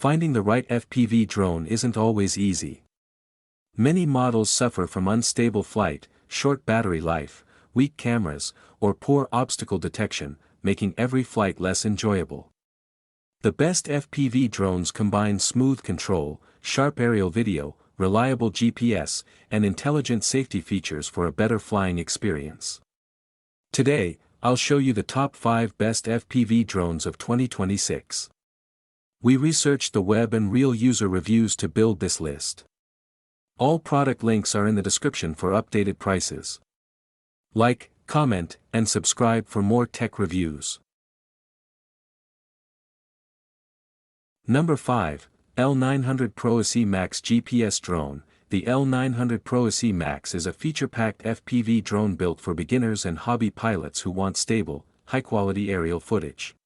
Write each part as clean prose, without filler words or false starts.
finding the right FPV drone isn't always easy. Many models suffer from unstable flight, short battery life, weak cameras, or poor obstacle detection, making every flight less enjoyable. The best FPV drones combine smooth control, sharp aerial video, reliable GPS, and intelligent safety features for a better flying experience. Today, I'll show you the top 5 best FPV drones of 2026. We researched the web and real user reviews to build this list. All product links are in the description for updated prices. Like, comment, and subscribe for more tech reviews. Number 5, L900 Pro SE MAX GPS Drone. The L900 Pro SE MAX is a feature-packed FPV drone built for beginners and hobby pilots who want stable, high-quality aerial footage.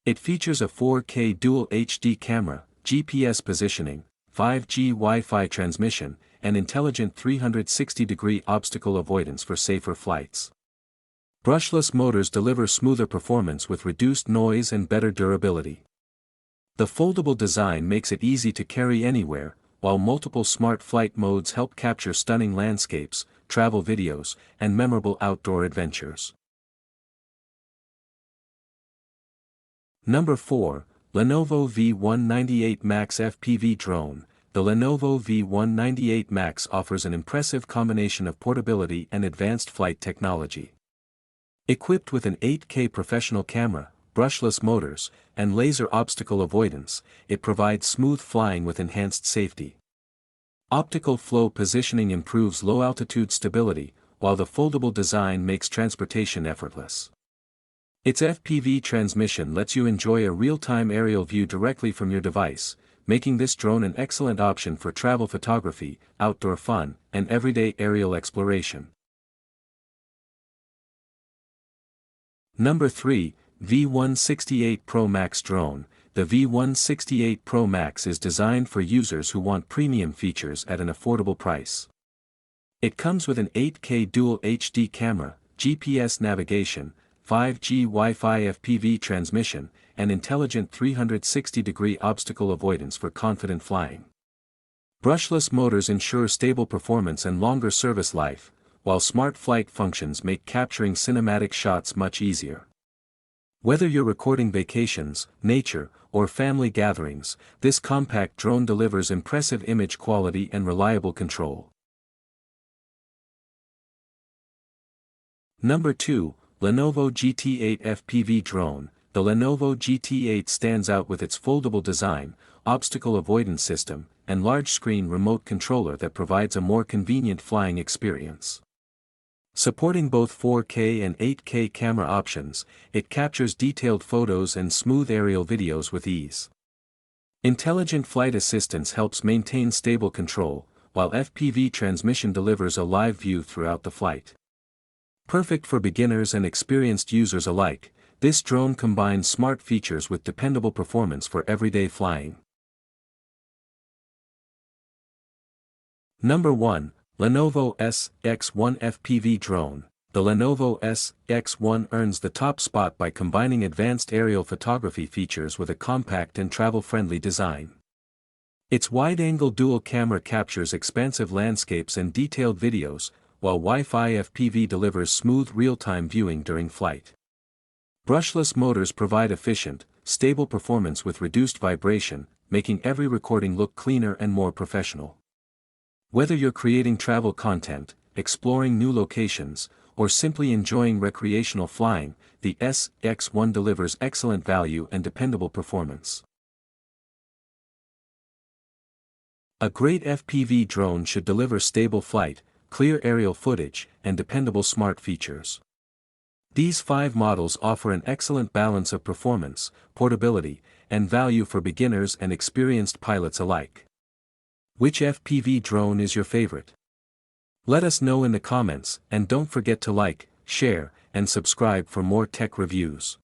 It features a 4K Dual HD camera, GPS positioning, 5G Wi-Fi transmission, and intelligent 360-degree obstacle avoidance for safer flights. Brushless motors deliver smoother performance with reduced noise and better durability. The foldable design makes it easy to carry anywhere, while multiple smart flight modes help capture stunning landscapes, travel videos, and memorable outdoor adventures. Number 4, Lenovo V198MAX FPV Drone. The Lenovo V198MAX offers an impressive combination of portability and advanced flight technology. Equipped with an 8K professional camera, brushless motors, and laser obstacle avoidance, it provides smooth flying with enhanced safety. Optical flow positioning improves low-altitude stability, while the foldable design makes transportation effortless. Its FPV transmission lets you enjoy a real-time aerial view directly from your device, making this drone an excellent option for travel photography, outdoor fun, and everyday aerial exploration. Number 3, V168 Pro MAX Drone. The V168 Pro MAX is designed for users who want premium features at an affordable price. It comes with an 8K Dual HD camera, GPS navigation, 5G Wi-Fi FPV transmission, and intelligent 360-degree obstacle avoidance for confident flying. Brushless motors ensure stable performance and longer service life, while smart flight functions make capturing cinematic shots much easier. Whether you're recording vacations, nature, or family gatherings, this compact drone delivers impressive image quality and reliable control. Number 2, Lenovo GT8 FPV Drone. The Lenovo GT8 stands out with its foldable design, obstacle avoidance system, and large-screen remote controller that provides a more convenient flying experience. Supporting both 4K and 8K camera options, it captures detailed photos and smooth aerial videos with ease. Intelligent flight assistance helps maintain stable control, while FPV transmission delivers a live view throughout the flight. Perfect for beginners and experienced users alike, this drone combines smart features with dependable performance for everyday flying. Number 1, Lenovo S-X1 FPV Drone. The Lenovo S-X1 earns the top spot by combining advanced aerial photography features with a compact and travel-friendly design. Its wide-angle dual camera captures expansive landscapes and detailed videos, while Wi-Fi FPV delivers smooth real-time viewing during flight. Brushless motors provide efficient, stable performance with reduced vibration, making every recording look cleaner and more professional. Whether you're creating travel content, exploring new locations, or simply enjoying recreational flying, the S-X1 delivers excellent value and dependable performance. A great FPV drone should deliver stable flight, clear aerial footage, and dependable smart features. These 5 models offer an excellent balance of performance, portability, and value for beginners and experienced pilots alike. Which FPV drone is your favorite? Let us know in the comments, and don't forget to like, share, and subscribe for more tech reviews.